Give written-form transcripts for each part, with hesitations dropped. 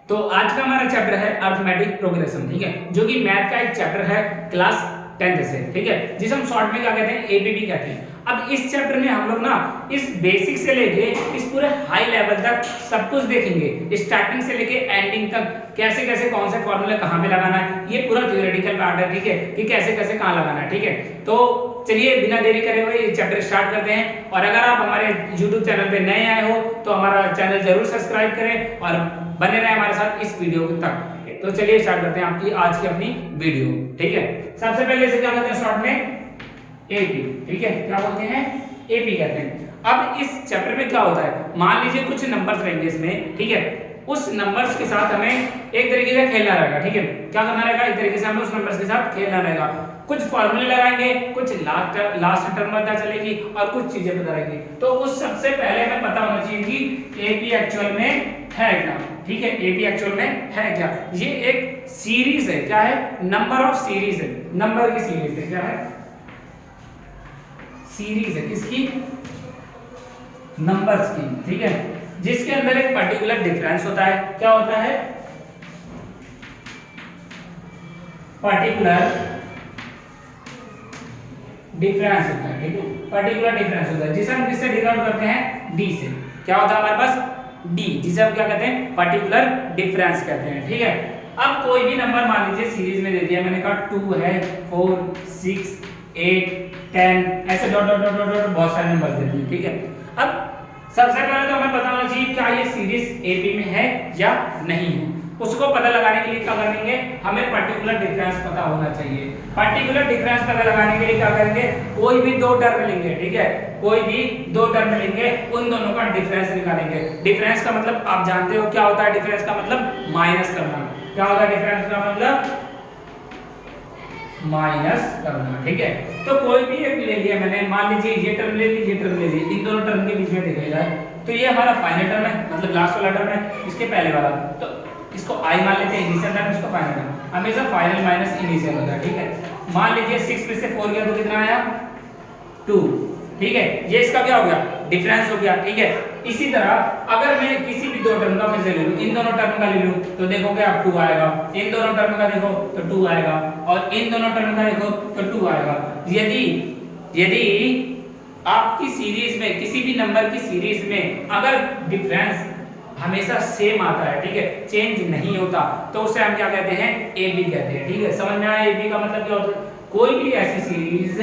तो आज का हमारा चैप्टर है अरिथमेटिक प्रोग्रेशन, ठीक है, जो कि मैथ का एक चैप्टर है क्लास 10th से, ठीक है, जिसे हम शॉर्ट में क्या कहते हैं, एबीपी कहते हैं। अब इस चैप्टर में हम लोग ना इस बेसिक से लेके इस पूरे हाई लेवल तक सब कुछ देखेंगे, स्टार्टिंग से लेके एंडिंग तक, कैसे कैसे कौन से फॉर्मूले कहाँ पे लगाना है, ये पूरा थ्योरेटिकल पार्ट है, ठीक है, कि कैसे कैसे कहाँ लगाना है, ठीक है। तो चलिए बिना देरी करे हुए ये चैप्टर स्टार्ट करते हैं। और अगर आप हमारे YouTube चैनल पे नए आए हो तो हमारा चैनल जरूर सब्सक्राइब करें और बने रहे हमारे साथ इस वीडियो तक। तो चलिए स्टार्ट करते हैं आपकी आज की अपनी वीडियो, ठीक है। सबसे पहले से क्या कहते हैं शॉर्ट में, एपी, ठीक है, क्या बोलते हैं, एपी कहते हैं। अब इस चैप्टर में क्या होता है, मान लीजिए कुछ नंबर्स रहेंगे इसमें, ठीक है, उस नंबर्स के साथ हमें एक तरीके से खेलना रहेगा, ठीक है, क्या करना रहेगा, एक तरीके से हमें उस नंबर्स के साथ खेलना रहेगा। कुछ फॉर्मूले लगाएंगे, कुछ लास्ट टर्म पता चलेगी और कुछ चीजें पता रहेंगी। तो उस सबसे पहले हमें पता होना चाहिए कि एपी एक्चुअल में है क्या, ठीक है, एपी एक्चुअल में है क्या। ये एक सीरीज है, क्या है, नंबर ऑफ सीरीज है, नंबर की सीरीज है, क्या है, सीरीज है, किसकी, नंबर्स की, ठीक है, जिसके अंदर एक पर्टिकुलर डिफरेंस होता है, क्या होता है, पर्टिकुलर डिफरेंस होता है, ठीक है, पर्टिकुलर डिफरेंस होता है, जिसे हम किससे डिनोट करते हैं, डी से। क्या होता है हमारे पास, डी, जिसे हम क्या कहते हैं, पर्टिकुलर डिफरेंस कहते हैं, ठीक है। अब कोई भी नंबर मान लीजिए सीरीज में दे दिया, मैंने कहा 2 है, 4, 6, 8, 10, ऐसे डॉट डॉट डॉट डॉट बहुत सारे नंबर दे दिए, ठीक है। अब सबसे पहले तो हमें पता होना चाहिए क्या ये सीरीज एपी में है या नहीं है। उसको पता लगाने के लिए क्या करेंगे, हमें पर्टिकुलर डिफरेंस पता होना चाहिए। पर्टिकुलर डिफरेंस पता लगाने के लिए क्या करेंगे, कोई भी दो टर्म लेंगे, ठीक है, कोई भी दो टर्म लेंगे, उन दोनों का डिफरेंस निकालेंगे। डिफरेंस का मतलब आप जानते हो क्या होता है, डिफरेंस का मतलब माइनस करना। क्या होता है डिफरेंस का मतलब, माइनस करना, ठीक है। तो कोई भी एक ले लिया मैंने, मान लीजिए ये टर्म ले ली, ये टर्म ले ली, इन दोनों टर्म के बीच में देखा जाए तो ये हमारा फाइनल टर्म है, मतलब लास्ट वाला टर्म है, इसके पहले वाला, तो इसको आई मान लेते हैं, इनिशियल टर्म, इसको फाइनल टर्म। हमेशा फाइनल माइनस इनिशियल होता है, ठीक है। मान लीजिए 6 में से 4 गया तो कितना आया, 2, ठीक है, ये इसका क्या हो गया, डिफरेंस हो गया, ठीक है। इसी तरह अगर मैं किसी भी दो टर्म का फिर से ले लूं, इन दोनों टर्म का ले लूं तो देखोगे आप 2 आएगा, इन दोनों टर्म का देखो तो 2 आएगा, और इन दोनों टर्म का देखो तो 2 आएगा। यदि आपकी सीरीज में, किसी भी नंबर की सीरीज में अगर डिफरेंस हमेशा सेम आता है, ठीक है, चेंज नहीं होता, तो उसे हम क्या कहते हैं, एबी कहते हैं, ठीक है। समझ में आया एबी का मतलब क्या होता है, कोई भी ऐसी सीरीज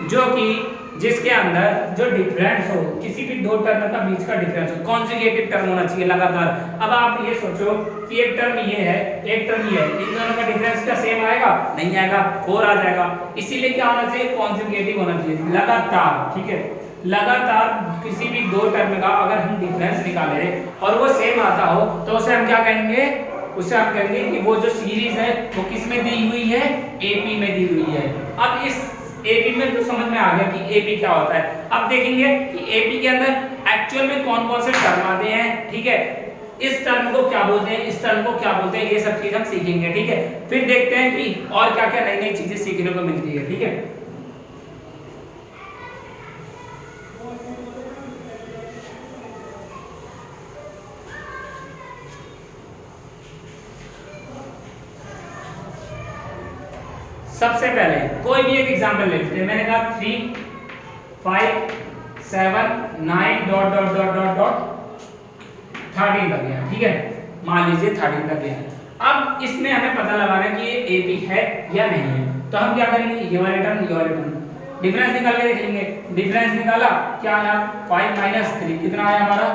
जो कि जिसके अंदर जो डिफरेंस हो, किसी भी दो टर्म का बीच का डिफरेंस हो, कॉन्सेक्यूटिव टर्म होना चाहिए लगातार। अब आप ये सोचो कि एक टर्म ये है, एक टर्म ये है, इन दोनों का डिफरेंस क्या सेम आएगा, नहीं आएगा, 4 आ जाएगा। इसीलिए क्या होना चाहिए, कॉन्सेक्यूटिव होना चाहिए, लगातार, ठीक है, लगातार किसी भी दो टर्म का अगर हम डिफरेंस निकाले और वो सेम आता हो तो उसे हम क्या कहेंगे, उसे हम कहेंगे कि वो जो सीरीज है वो किस में दी हुई है, एपी में दी हुई है। अब इस एपी में तो समझ में आ गया कि एपी क्या होता है। अब देखेंगे कि एपी के अंदर एक्चुअल में कौन कौन से टर्म आते हैं, ठीक है, इस टर्म को क्या बोलते हैं, इस टर्म को क्या बोलते हैं, ये सब चीज हम सीखेंगे, ठीक है। फिर देखते हैं कि और क्या क्या नई नई चीजें सीखने को मिलती है, ठीक है। सबसे पहले कोई भी एक एग्जांपल ले लेते हैं, मैंने कहा 3, 5, 7, 9 dot dot dot dot dot 13 तक गया, ठीक है, मान लीजिए 13 तक गया। अब इसमें हमें पता लगाना है कि ये एपी है या नहीं है, तो हम क्या करेंगे, ये वाले टर्म, ये वाले टर्म, डिफरेंस निकाल के देख लेंगे। डिफरेंस निकाला, क्या आया, 5 - 3 कितना आया हमारा,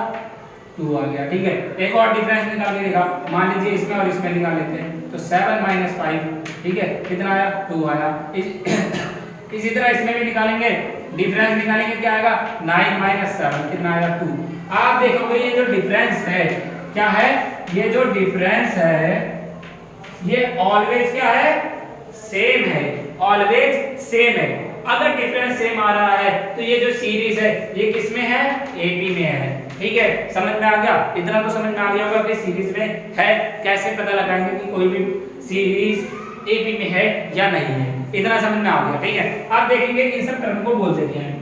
2 आ गया, ठीक है। एक और डिफरेंस निकाल के देखा, मान लीजिए इसमें और इसमें निकाल लेते हैं, तो 7 - 5, ठीक है, कितना आया, 2 आया। इसी तरह इसमें भी निकालेंगे, डिफरेंस निकालेंगे, क्या आएगा, 9 - 7 कितना आया, 2। आप देखोगे ये जो डिफरेंस है क्या है, ये जो डिफरेंस है ये ऑलवेज क्या है, सेम है, ऑलवेज सेम है। अगर डिफरेंस सेम आ रहा है तो ये जो सीरीज है ये किसमें है, एपी में है, ठीक है। समझ में आ गया, इतना तो समझ में आ गया होगा कि सीरीज में है, कैसे पता लगाएंगे कि कोई भी सीरीज एपी में है या नहीं है, इतना समझ में आ गया, ठीक है। आप देखेंगे इन सब टर्म को बोल देते हैं,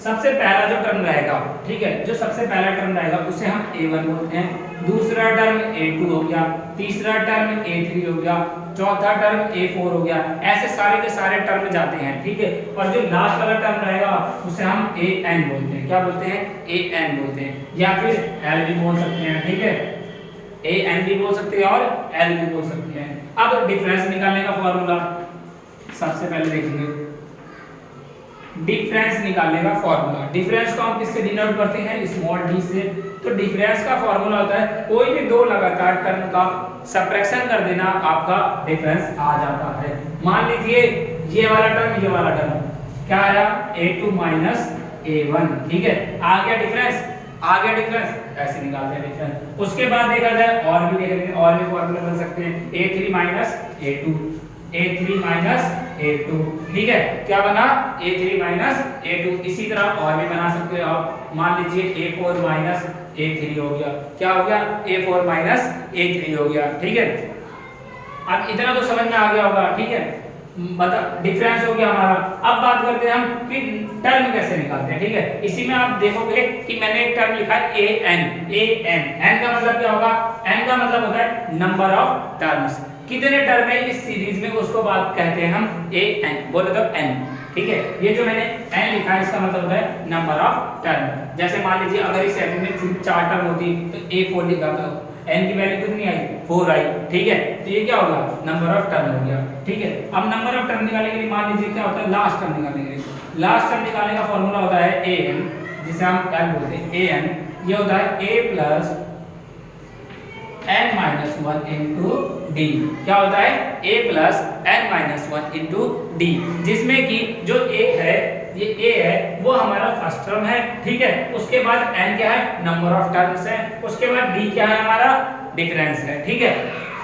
सबसे पहला जो टर्म रहेगा, ठीक है, जो सबसे पहला टर्म रहेगा उसे हम a1 बोलते हैं, दूसरा टर्म a2 हो गया, तीसरा टर्म a3 हो गया, चौथा टर्म a4 हो गया, ऐसे सारे के सारे टर्म जाते हैं, ठीक है। और जो लास्ट वाला टर्म रहेगा उसे हम an बोलते हैं। क्या बोलते हैं? an बोलते हैं, या फिर l भी बोल सकते हैं, ठीक है, an भी बोल सकते हैं और l भी बोल सकते हैं। अब डिफरेंस निकालने का फॉर्मूला सबसे पहले देखेंगे, डिफरेंस निकालने का फॉर्मूला। डिफरेंस को हम किससे डिनोट करते हैं? स्मॉल d से। तो डिफरेंस का फॉर्मूला होता है कोई भी दो लगातार टर्म का सबट्रैक्शन कर देना, आपका डिफरेंस आ जाता है। मान लीजिए ये वाला टर्म, ये वाला टर्म क्या आया? a2 माइनस a1, ठीक है, आ गया डिफरेंस, आ गया डिफरेंस, ऐसे निकालते हैं डिफरेंस। उसके बाद देखा जाए और भी देख लेंगे, और भी फॉर्मूला बन सकते हैं, a3 minus a2, a3 minus a2, ठीक है, क्या बना? a3 minus a2। इसी तरह और भी बना सकते हो आप, मान लीजिए a4 माइनस a3 हो गया, क्या हो गया? a4 माइनस a3 हो गया, ठीक है। अब इतना तो समझ में आ गया होगा, ठीक है, बता डिफरेंस हो गया हमारा। अब बात करते हैं हम कि टर्म कैसे निकालते हैं, ठीक है। इसी में आप देखोगे कि मैंने एक टर्म लिखा है an, n का मतलब क्या होगा? n का मतलब होता है नंबर ऑफ टर्म्स, कितने टर्म है इस सीरीज में, उसको बात कहते हैं हम an, बोले तो n, ठीक है। ये जो मैंने n लिखा है इसका मतलब होता है नंबर ऑफ टर्म। जैसे मान लीजिए अगर इस सेट में सिर्फ 4 टर्म होती तो a4 लिखा, तो n की वैल्यू कितनी आई? 4 आई, ठीक है। तो ये क्या होगा? नंबर ऑफ टर्म हो गया, ठीक है। अब नंबर ऑफ टर्म निकालने के लिए मान लीजिए क्या होता है? लास्ट टर्म निकालने के लिए, लास्ट टर्म निकालने का फॉर्मूला होता है an, जिसे हम l बोलते हैं an। ये होता है a plus n minus 1 into D. क्या होता है? a plus n minus 1 into D, जिसमें कि जो a है, ये a है, वो हमारा फर्स्ट टर्म है, ठीक है। उसके बाद n क्या है? नंबर ऑफ टर्म्स है। उसके बाद d क्या है? हमारा डिफरेंस है, ठीक है।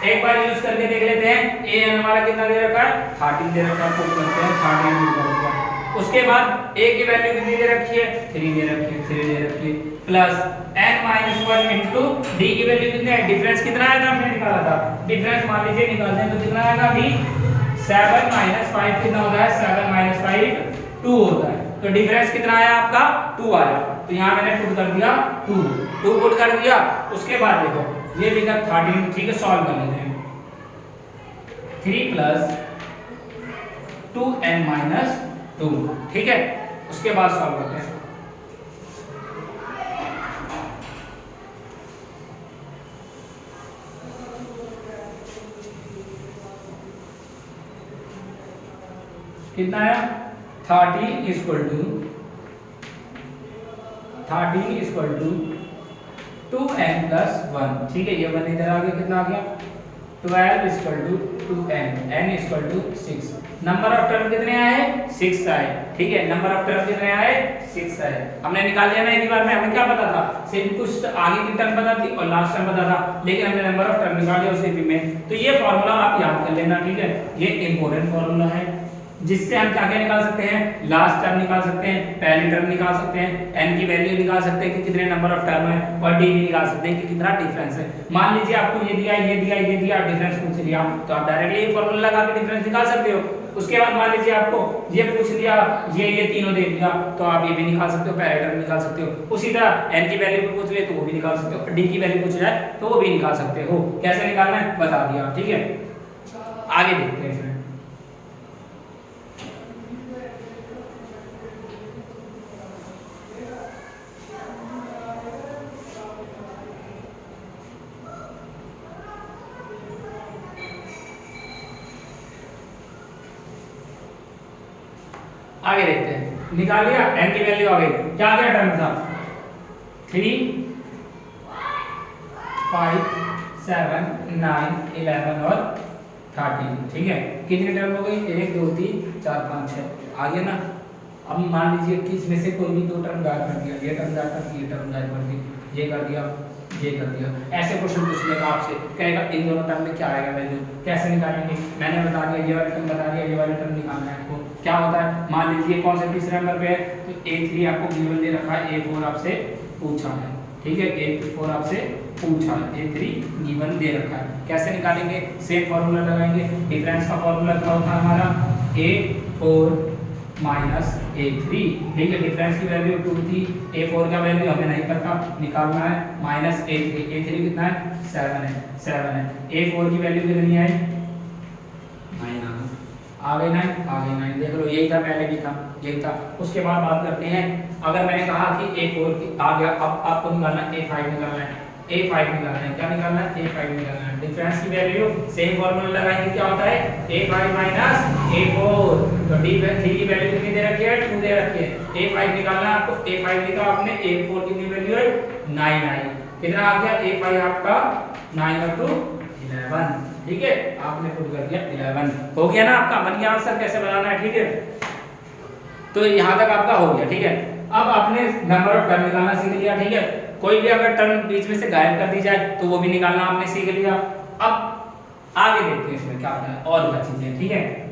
एक बार यूज करके देख लेते हैं, an हमारा कितना दे रखा है? 13 दे रखा है, पुट करते हैं 13 यूज कर दिया। उसके बाद a की वैल्यू कितनी दे रखी है? 3 दे रखी है, 3 दे रखी है, plus n minus 1 into d की वैल्यू कितनी है? डिफरेंस कितना आया था? हमने निकाला था डिफरेंस, मान लीजिए निकालते हैं तो कितना आएगा? d 7 माइनस 5 कितना होता है? 7 माइनस 5 2 होता है। तो डिफरेंस कितना आया आपका? 2 आया। तो यहाँ मैंने पुट कर दिया 2 पुट कर दिया। उसके बाद देखो ये लिखा 13, ठीक है, सॉल्व कर लेते हैं। 3 प्लस 2n माइनस 2, ठीक है। उसके बाद सॉल्व करते हैं। कितना आया? 13 इक्वल टू 2n प्लस 1, ठीक है। ये 1 इधर आ गया, कितना आ गया? 12 equal to 2n, n equal to 6। Number of term कितने आए? 6 आए, ठीक है। नंबर ऑफ टर्म कितने आए? 6 आए। हमने निकाल लिया ना एक ही बार में। हमें क्या पता था? सिर्फ कुछ आगे की टर्म पता थी और लास्ट टर्म पता था, लेकिन हमने नंबर ऑफ टर्म निकाल लिया उसी में। तो ये फॉर्मूला आप याद कर लेना, ठीक है। ये इंपॉर्टेंट फॉर्मूला है, जिससे हम क्या क्या निकाल सकते हैं? लास्ट टर्म निकाल सकते हैं, पहली टर्म निकाल सकते हैं, n की वैल्यू निकाल सकते हैं कि कितने नंबर ऑफ टर्म है, और d भी निकाल सकते हैं कि कितना डिफरेंस है। मान लीजिए आपको ये दिया, ये दिया, ये दिया, डिफरेंस पूछ लिया, तो आप डायरेक्टली ये फॉर्मूला लगा के डिफरेंस निकाल सकते हो। उसके बाद मान लीजिए आपको ये पूछ लिया, ये तीनों दे दिया, तो आप ये भी निकाल सकते हो, पहले टर्म निकाल सकते हो। उसी तरह n की वैल्यू पूछ ले तो वो भी निकाल सकते हो, d की वैल्यू पूछ जाए तो वो भी निकाल सकते हो। कैसे निकालना है बता दिया, ठीक है। आगे देखते हैं। आगे देखते हैं। निकाल लिया, n की वैल्यू आ गई। क्या क्या टर्म था? 3 5 7 9 11 और 13, ठीक है। कितनी टर्म हो गई? 1 2 3 4 5 6 आ गया ना। अब मान लीजिए कि इसमें से कोई भी दो टर्म गायब कर दिया, ये टर्म गायब कर दी, ये टर्म गायब कर दी, ये कर दिया, ये कर दिया। ऐसे क्वेश्चन पूछ लेगा आपसे, कहेगा इन दोनों टर्म में क्या आएगा वैल्यू, कैसे निकालेंगे? मैंने बता दिया, ये वाला टर्म बता दिया, ये वाला टर्म निकालना है आपको। क्या होता है? मान लीजिए कौन से तीसरे नंबर पे है, तो a3 आपको गिवन दे रखा है, a4 आपसे पूछा है, ठीक है। a4 आपसे पूछा है, a3 गिवन दे रखा है। कैसे निकालेंगे? सेम फॉर्मूला लगाएंगे। डिफरेंस का फॉर्मूला क्या होता है हमारा? a4 माइनस A3, ठीक है। डिफरेंस की वैल्यू 2 थी, A4 का वैल्यू हमें नहीं पता, निकालना है माइनस A3 कितना है 7 है। A4 की वैल्यू कितनी है 9 आ गई 9 देख लो, यही था पहले भी था, यही था। उसके बाद बात करते हैं, अगर मैंने कहा कि A4 आ गया, अब आपको निकालना है A5 निकालना है, A5 निकालना है, क्या निकालना है A5 निकालना है। डिफरेंस की वैल्यू सेम फार्मूला लगाएंगे, क्या होता है A5 माइनस A4, तो D3 की वैल्यू कितनी दे रखी है 2 दे रखी है। A5 निकालना है आपको, A5 निकाला आपने, A4 कितनी वैल्यू है 9 आई, कितना आ गया A5 आपका 9 और 2 11, ठीक है। आपने पुट कर दिया 11, हो गया ना आपका। मन गया आंसर कैसे बनाना है, ठीक है। तो यहाँ तक आपका हो गया, ठीक है। अब आपने नंबर ऑफ टर्म निकालना सीख लिया, ठीक है। कोई भी अगर टर्म बीच में से गायब कर दी जाए तो वो भी निकालना आपने सीख लिया। अब आगे देखते हैं इसमें क्या होता है और क्या चीजें, ठीक है।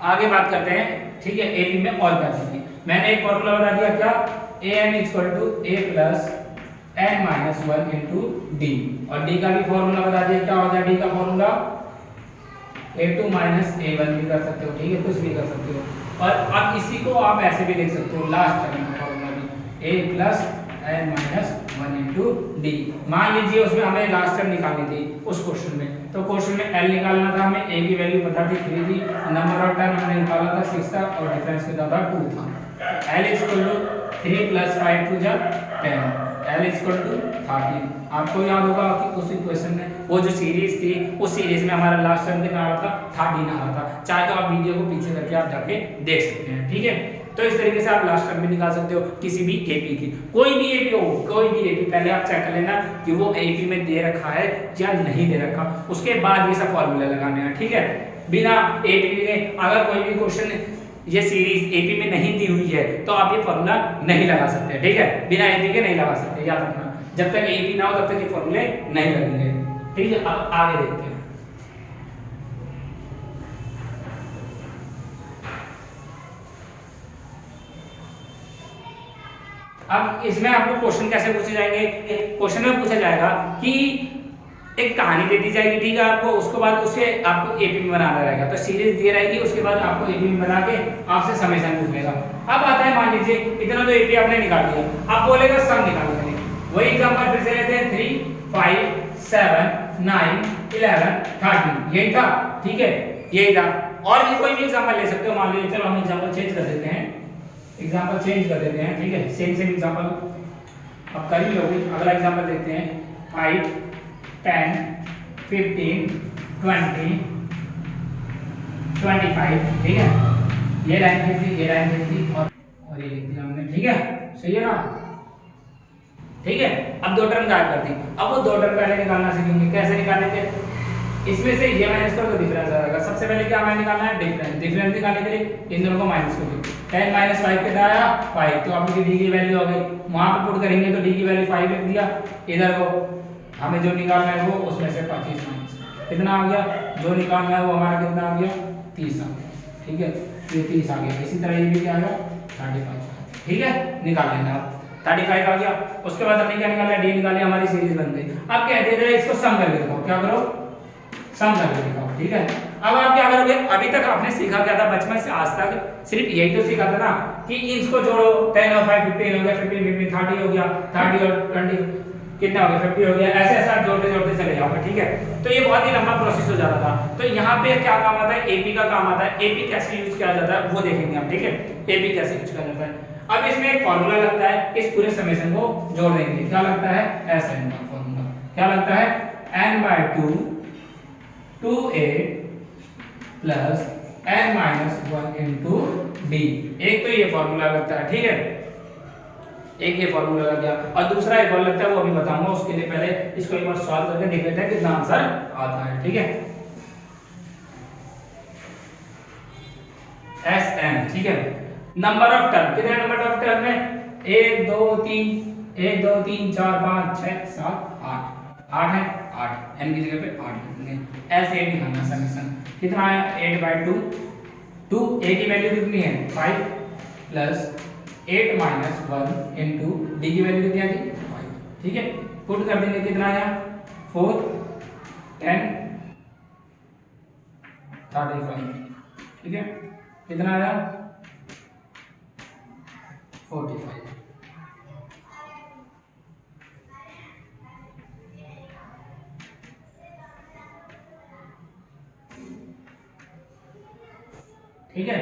आगे बात करते हैं, ठीक है। एबी में और क्या चीजें, मैंने एक फॉर्मूला बता दिया, क्या an = a plus n minus 1 into D, और डी का भी फॉर्मूला बता दिया, क्या होता है डी का फॉर्मूला a2 माइनस a1 भी कर सकते हो, ठीक है, कुछ भी कर सकते हो। और अब इसी को आप ऐसे भी लिख सकते हो, लास्ट टर्म का फॉर्मूला भी a plus n minus 1 into D. मान लीजिए उसमें हमें लास्ट टर्म निकालनी थी उस क्वेश्चन में, तो क्वेश्चन में l निकालना था हमें, a की वैल्यू पता थी 3 थी, नंबर ऑफ टर्म हमने निकाला था 6 था, और डिफरेंस कितना था 2 था। l = 3 + 5 = 10, l = 13। आपको याद होगा कि उस इक्वेशन में वो जो सीरीज थी, उस सीरीज में हमारा लास्ट टर्म कितना आ रहा था 13 आ रहा था। चाहे तो आप वीडियो को पीछे करके आप जाके देख सकते हैं, ठीक है। तो इस तरीके से आप लास्ट टर्म भी निकाल सकते हो किसी भी एपी की, कोई भी एपी हो, कोई भी एपी, पहले आप चेक कर लेना कि वो एपी में दे रखा है या नहीं दे रखा, उसके बाद ये सब फॉर्मूले लगाने हैं, ठीक है। बिना एपी के अगर कोई भी क्वेश्चन ये सीरीज एपी में नहीं दी हुई है तो आप ये फॉर्मूला नहीं लगा सकते, ठीक है। बिना एपी के नहीं लगा सकते, याद रखना। जब तक एपी ना हो तब तक ये फॉर्मूले नहीं लगेंगे, ठीक है। अब आगे देखते हैं। अब इसमें आपको क्वेश्चन कैसे पूछे जाएंगे, क्वेश्चन में पूछा जाएगा कि एक कहानी दे दी जाएगी, ठीक है आपको, उसके बाद उसे आपको एपी में बनाना रहेगा। तो सीरीज दी रहेगी, उसके बाद आपको एपी में बना के आपसे समेशन पूछ लेगा। अब आता है, मान लीजिए इतना तो एपी आपने निकाल दिया, अब बोलेगा सम निकालने के लिए। वही एग्जांपल फिर से लेते हैं, 3 5 7 9 11 13, यही था, ठीक है, यही था। और भी कोई भी एग्जांपल ले सकते हो, मान लीजिए, चलो हम एग्जांपल चेंज कर देते हैं, ठीक है। सेम एग्जांपल अब कर ही लोगे। अगला एग्जांपल देखते हैं, 5 10 15 20 25, ठीक है। ये लाइन थी, ये लाइन थी, और ये लिख दिया हमने, ठीक है, सही है ना, ठीक है। अब दो टर्म गायब कर दी, अब वो दो टर्म पहले निकालना सीखेंगे, कैसे निकालने थे। इसमें से ये माइनस करो तो डिफरेंस आ जाएगा। सबसे पहले क्या हमें निकालना है, डिफरेंस निकालने के लिए इन दोनों को माइनस कर दो। 10 - 5 कितना आया 5, तो आपकी डी की वैल्यू आ गई, वहां पे पुट करेंगे तो डी की वैल्यू 5 लिख दिया। इधर को हमें जो निकालना है वो उसमें से 25 माइनस कितना आ गया, जो निकालना है वो हमारा कितना आ गया 30 आ गया, ठीक है। ये 30 आ गया। इसी तरह ये भी क्या आ गया 35, ठीक है, निकाल लेना आप। 35 आ गया। उसके बाद हमने क्या निकाला, डी निकाली, हमारी सीरीज बन गई। अब कह दे रहे इसको सम करके दिखाओ, क्या करो सम करके दिखाओ, ठीक है। अब आप क्या करोगे, अभी तक आपने सीखा क्या था बचपन से आज तक, सिर्फ यही तो सीखा था ना कि इसको जोड़ो, 10 और 5 15 हो गया, 15 15 30 हो गया, 30 और 20 कितना हो गया 50 हो गया, ऐसे ऐसे आप जोड़ते जोड़ते चले जाओगे, ठीक है। तो ये बहुत ही लंबा प्रोसेस हो जाता था। तो यहाँ पे क्या काम आता है, एपी का काम आता है। एपी कैसे यूज किया जाता है वो देखेंगे हम, ठीक है, एपी कैसे यूज किया जाता है। अब इसमें एक फॉर्मूला लगता है, इस पूरे समेशन को जोड़ देंगे, क्या लगता है Sn का फॉर्मूला, क्या लगता है n/2 2a plus n - 1 into D. एक तो ये फॉर्मूला लगता है, ठीक है, एक ये फॉर्मूला लग गया। और दूसरा एक और लगता है, वो अभी बताऊंगा। उसके लिए पहले इसको एक बार सॉल्व करके देख लेते हैं कितना आंसर आता है, ठीक है। Sn, ठीक है। नंबर ऑफ टर्म, कितने नंबर ऑफ टर्म है 1 2 3 1 2 3 4 5 6 7 8 8 है, 8 n की जगह पे 8 लिखेंगे। ऐसे निकालना समीकरण कितना आया 8/2 2 a की वैल्यू कितनी है 5 प्लस 8 माइनस 1 इंटू डी की वैल्यू कितनी आ गई 5, ठीक है। पुट कर देंगे कितना आया 4 10 35, ठीक है। कितना आया 45। ठीक है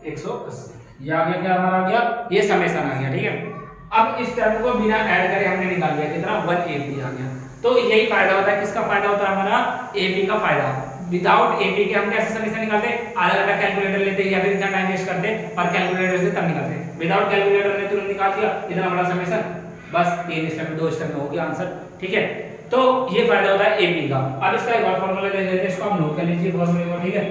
180 ये आ गया, क्या हमारा आ गया ये समेशन आ गया, ठीक है। अब इस टर्म को बिना ऐड करे हमने निकाल लिया कितना 1AP आ गया। तो यही फायदा होता है, किसका फायदा होता है हमारा AP का फायदा। विदाउट AP के हम कैसे समेशन निकालते, आधा घंटा कैलकुलेटर लेते या फिर इतना टाइम वेस्ट करते और कैलकुलेटर से तब निकालते। विदाउट कैलकुलेटर ने तुरंत निकाल दिया इतना बड़ा समेशन, बस 3 स्टेप 2 स्टेप में हो गया आंसर, ठीक है। तो ये फायदा होता है AP का। अब इसका एक और फार्मूला ले लेते हैं, इसको हम नोट कर लीजिए फार्मूले को, ठीक है।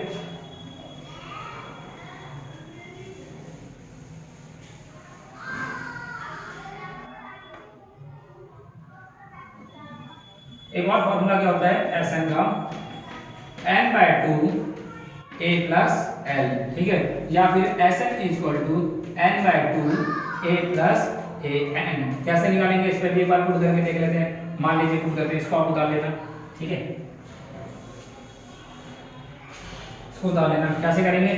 एक और फॉर्मूला क्या होता है Sn का n/2 a प्लस l, ठीक है। या फिर Sn equal to n/2 a plus an। कैसे निकालेंगे इस पर भी एक बार पुट करके देख लेते हैं। मान लीजिए पुट करते हैं, इसको आप उतार लेना, ठीक है। इसको उतार लेना, कैसे करेंगे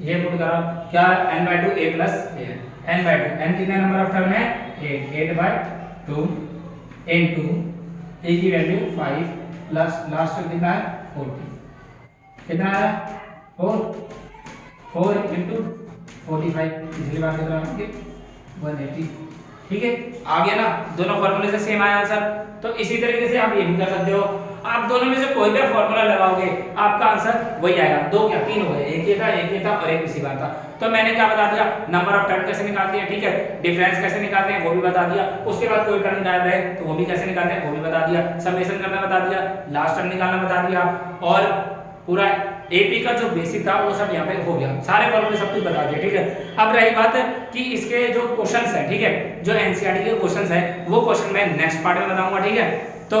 ये पुट करा क्या n/2 a plus a n/2 n कितने नंबर ऑफ टर्म है 8/2 इनटू a की वैल्यू 5 प्लस लास्ट में कितना है 40, कितना है 4 इंटू 45, पिछली बार कितना है 180, ठीक है। आ गया ना, दोनों फॉर्मूले से सेम आया आंसर। तो इसी तरीके से आप ये भी कर सकते हो, आप दोनों में से कोई भी फॉर्मूला लगाओगे आपका आंसर वही आएगा। 2 क्या 3 हो गए, एक ये था और एक इसी बार था। तो मैंने क्या बता दिया, नंबर ऑफ टर्म कैसे निकालते हैं, ठीक है। डिफरेंस कैसे निकालते हैं वो भी बता दिया। उसके बाद कोई टर्म गायब रहे तो वो भी कैसे निकालते हैं वो भी बता दिया। समेशन करना बता दिया, लास्ट टर्म निकालना बता दिया, और पूरा AP का जो बेसिक था वो सब यहाँ पे हो गया। सारे फॉर्मूले सब कुछ बता दिया, ठीक है। अब रही बात कि इसके जो क्वेश्चंस है, ठीक है, जो NCERT के क्वेश्चंस है वो क्वेश्चन मैं नेक्स्ट पार्ट में बताऊंगा, ठीक है। तो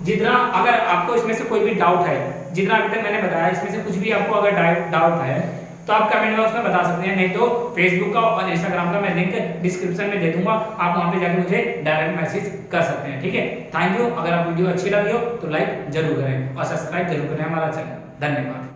जितना अगर आपको इसमें से कोई भी डाउट है, जितना अभी तक मैंने बताया इसमें से कुछ भी आपको अगर डाउट है तो आप कमेंट बॉक्स में बता सकते हैं, नहीं तो फेसबुक का और इंस्टाग्राम का मैं लिंक डिस्क्रिप्शन में दे दूंगा, आप वहां पे जाकर मुझे डायरेक्ट मैसेज कर सकते हैं, ठीक है। Thank you. अगर आप वीडियो अच्छी लगी हो तो लाइक जरूर करें और सब्सक्राइब जरूर करें हमारा चैनल। धन्यवाद।